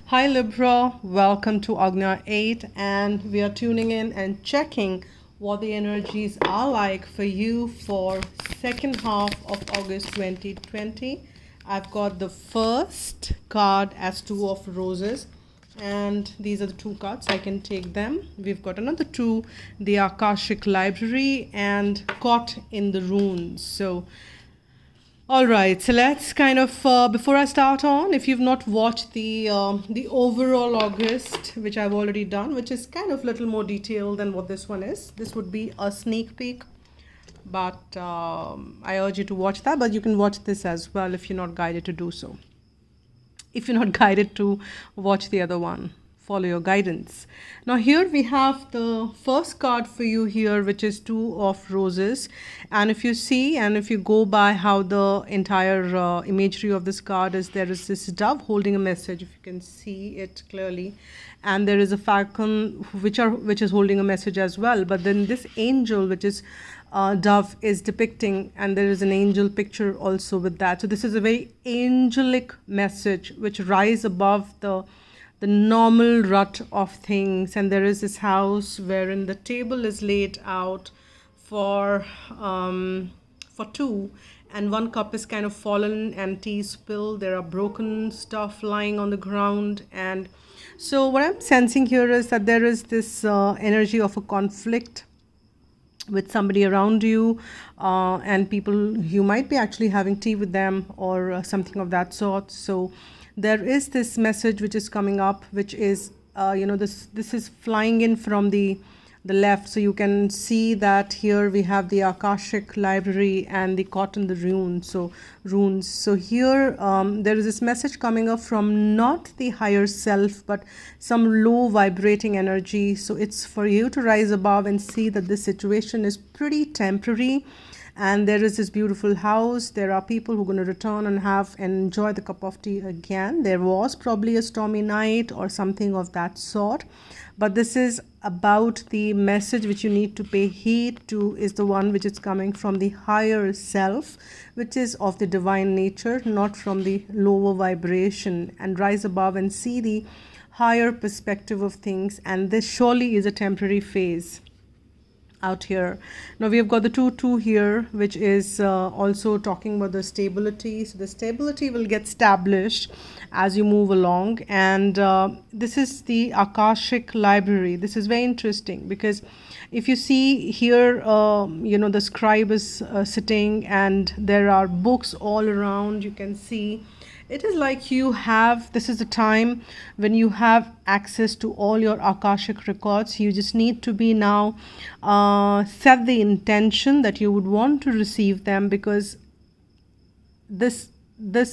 Hi Libra, welcome to Agnya 8, and we are tuning in and checking what the energies are like for you for second half of August 2020. I've got the first card as Two of Roses, and these are the two cards. I can take them. We've got another two, the Akashic Library and Caught in the Runes. So all right, so let's kind of before I start on, if you've not watched the overall August, which I've already done, which is kind of little more detailed than what this one is. This would be a sneak peek, but I urge you to watch that. But you can watch this as well if you're not guided to do so. If you're not guided to watch the other one, follow your guidance. Now here we have the first card for you here, which is Two of Roses. And if you see, and if you go by how the entire imagery of this card is, there is this dove holding a message, if you can see it clearly, and there is a falcon which is holding a message as well. But then this angel, which is dove, is depicting, and there is an angel picture also with that. So this is a very angelic message which rise above the normal rut of things. And there is this house wherein the table is laid out for two, and one cup is kind of fallen and tea spilled. There are broken stuff lying on the ground. And so what I'm sensing here is that there is this energy of a conflict with somebody around you, and people, you might be actually having tea with them or something of that sort. So there is this message which is coming up, which is this is flying in from the left. So you can see that here we have the Akashic Library and the Caught in the Runes. So here there is this message coming up from not the higher self, but some low vibrating energy. So it's for you to rise above and see that this situation is pretty temporary. And there is this beautiful house. There are people who are going to return and enjoy the cup of tea again. There was probably a stormy night or something of that sort. But this is about the message which you need to pay heed to, is the one which is coming from the higher self, which is of the divine nature, not from the lower vibration. And rise above and see the higher perspective of things. And this surely is a temporary phase out here. Now we have got the 2-2 here, which is also talking about the stability. So the stability will get established as you move along. And this is the Akashic Library. This is very interesting because if you see here, the scribe is sitting and there are books all around. You can see it is like this is the time when you have access to all your Akashic records. You just need to be now set the intention that you would want to receive them, because this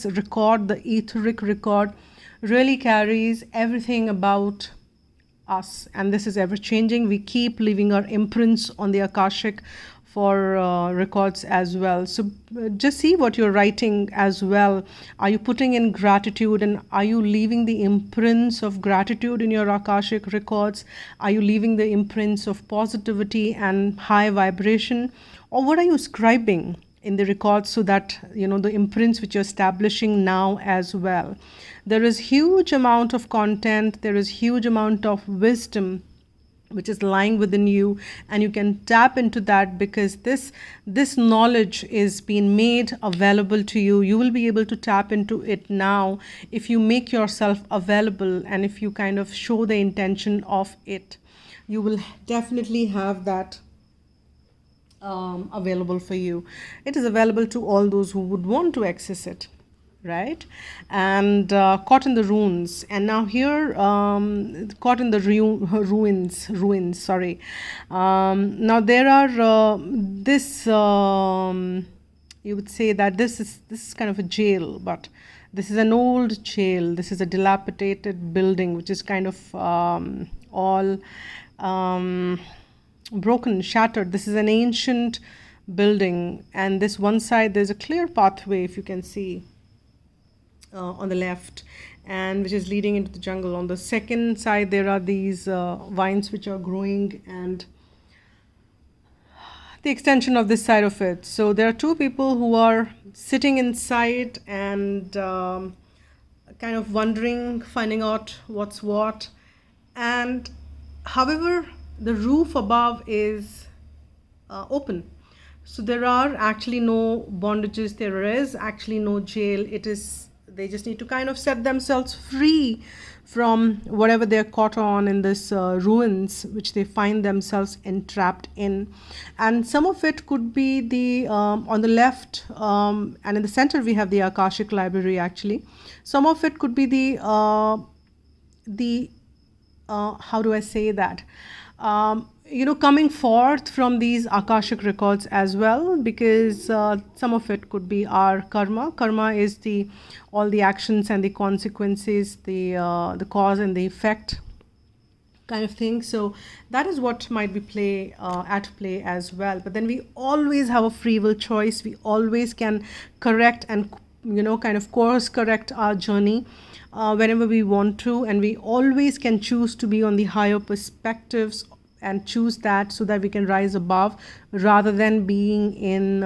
record, the etheric record, really carries everything about us, and this is ever changing. We keep leaving our imprints on the Akashic for records as well. So just see what you're writing as well. Are you putting in gratitude, and are you leaving the imprints of gratitude in your Akashic records? Are you leaving the imprints of positivity and high vibration? Or what are you scribing in the records, so that the imprints which you're establishing now as well? There is huge amount of content, there is huge amount of wisdom which is lying within you, and you can tap into that, because this knowledge is being made available to you. You will be able to tap into it now if you make yourself available, and if you kind of show the intention of it. You will definitely have that available for you. It is available to all those who would want to access it, right? And Caught in the Runes. And now here, Caught in the ruins, sorry. Now there are you would say that this is kind of a jail, but this is an old jail. This is a dilapidated building which is kind of all broken, shattered. This is an ancient building, and this one side there's a clear pathway, if you can see, on the left, and which is leading into the jungle. On the second side there are these vines which are growing, and the extension of this side of it. So there are two people who are sitting inside and kind of wondering, finding out what's what. And however, the roof above is open. So there are actually no bondages, there is actually no jail. It is, they just need to kind of set themselves free from whatever they're caught on in this ruins, which they find themselves entrapped in. And some of it could be the on the left, and in the center we have the Akashic library actually. Some of it could be the how do I say that, coming forth from these Akashic records as well, because some of it could be our karma. Karma is the all the actions and the consequences, the cause and the effect kind of thing. So that is what might be at play as well. But then we always have a free will choice. We always can correct and kind of course correct our journey whenever we want to, and we always can choose to be on the higher perspectives and choose that, so that we can rise above rather than being in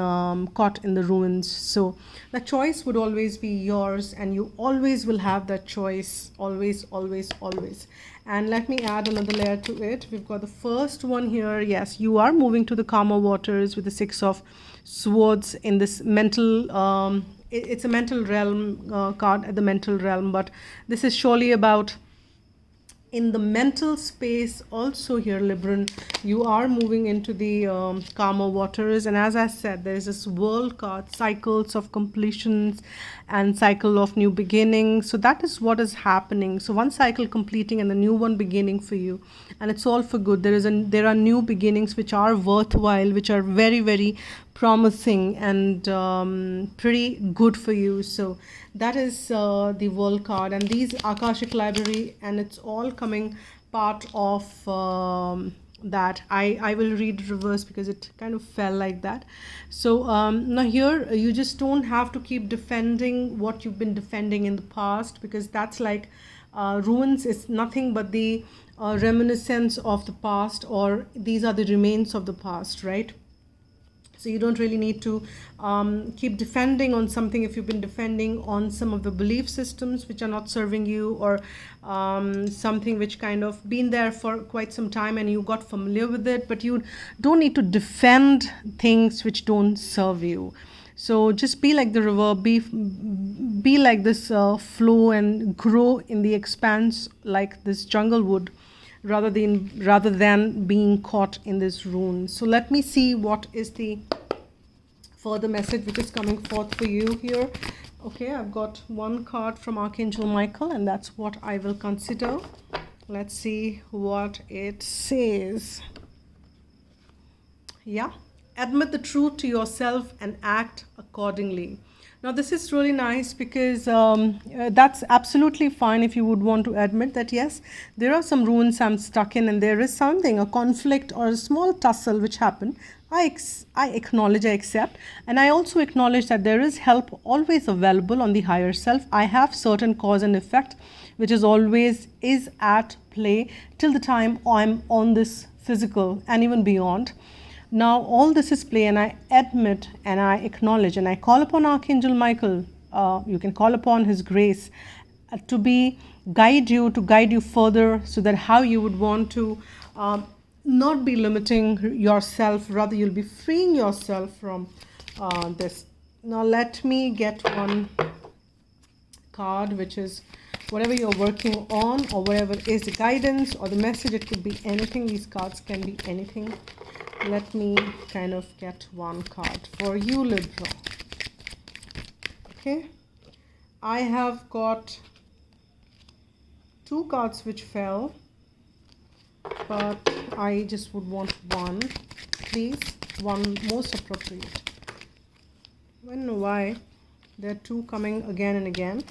caught in the ruins. So the choice would always be yours, and you always will have that choice, always, always, always. And let me add another layer to it. We've got the first one here. Yes, you are moving to the calmer waters with the Six of Swords in this mental it's a mental realm card at the mental realm, but this is surely about in the mental space also here, Libran. You are moving into the calmer waters, and as I said, there is this world card, cycles of completions and cycle of new beginnings. So that is what is happening. So one cycle completing and the new one beginning for you, and it's all for good. There are new beginnings which are worthwhile, which are very, very promising and pretty good for you. So that is the world card, and these Akashic library, and it's all coming part of that. I will read reverse because it kind of fell like that. So now here you just don't have to keep defending what you've been defending in the past, because that's like ruins is nothing but the reminiscence of the past, or these are the remains of the past, right? So you don't really need to keep defending on something if you've been defending on some of the belief systems which are not serving you, or something which kind of been there for quite some time and you got familiar with it, but you don't need to defend things which don't serve you. So just be like the river, be like this flow, and grow in the expanse like this jungle would, rather than being caught in this ruin. So let me see what is the further message which is coming forth for you here. Okay, I've got one card from Archangel Michael, and that's what I will consider. Let's see what it says. Yeah, admit the truth to yourself and act accordingly. Now this is really nice, because that's absolutely fine if you would want to admit that yes, there are some ruins I'm stuck in, and there is something, a conflict or a small tussle which happened. I acknowledge, I accept, and I also acknowledge that there is help always available on the higher self. I have certain cause and effect which is always is at play till the time I'm on this physical and even beyond. Now all this is play, and I admit and I acknowledge, and I call upon Archangel Michael. You can call upon his grace to guide you further, so that how you would want to not be limiting yourself, rather you'll be freeing yourself from this. Now let me get one card, which is whatever you're working on, or whatever is the guidance or the message. It could be anything. These cards can be anything. Let me kind of get one card for you, Libra. Okay, I have got two cards which fell, but I just would want one, please, one most appropriate. I don't know why there are two coming again and again.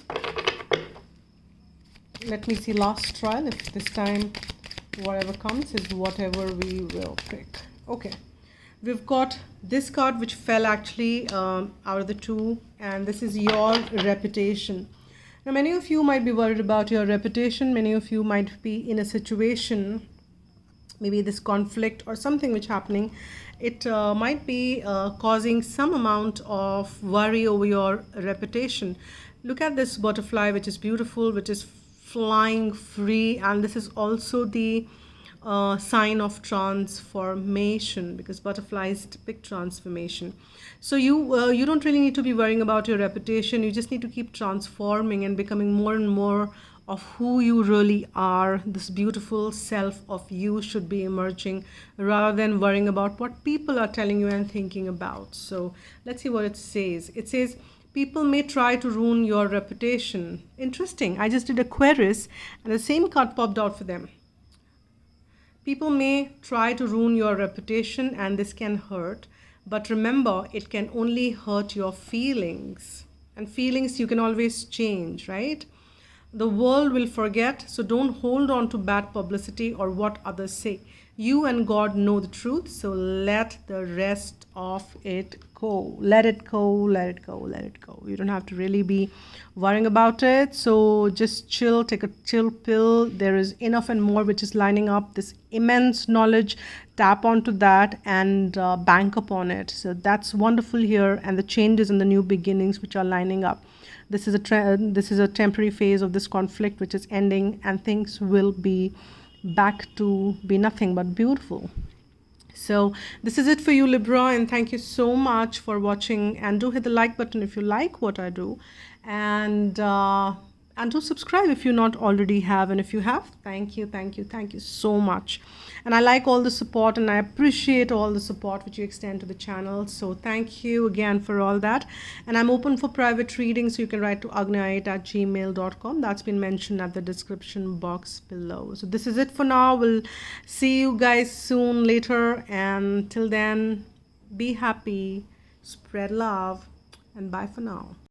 Let me see, last trial, if this time whatever comes is whatever we will pick. Okay, we've got this card which fell actually out of the two, and this is your reputation. Now many of you might be worried about your reputation. Many of you might be in a situation, maybe this conflict or something which happening, it might be causing some amount of worry over your reputation. Look at this butterfly, which is beautiful, which is flying free, and this is also the sign of transformation, because butterflies depict transformation. So you don't really need to be worrying about your reputation. You just need to keep transforming and becoming more and more of who you really are. This beautiful self of you should be emerging, rather than worrying about what people are telling you and thinking about. So let's see what it says. It says, people may try to ruin your reputation. Interesting. I just did Aquarius and the same card popped out for them. People may try to ruin your reputation, and this can hurt. But remember, it can only hurt your feelings. And feelings you can always change, right? The world will forget, so don't hold on to bad publicity or what others say. You and God know the truth, so let the rest of it go. Let it go, let it go, let it go. You don't have to really be worrying about it. So just chill, take a chill pill. There is enough and more which is lining up. This immense knowledge, tap onto that and bank upon it. So that's wonderful here, and the changes and the new beginnings which are lining up. This is a temporary phase of this conflict which is ending, and things will be back to be nothing but beautiful. So this is it for you, Libra, and thank you so much for watching. And do hit the like button if you like what I do, and do subscribe if you not already have, and if you have, thank you so much. And I like all the support, and I appreciate all the support which you extend to the channel. So thank you again for all that. And I'm open for private readings, so you can write to agnya8@gmail.com. That's been mentioned at the description box below. So this is it for now. We'll see you guys soon later, and till then, be happy, spread love, and bye for now.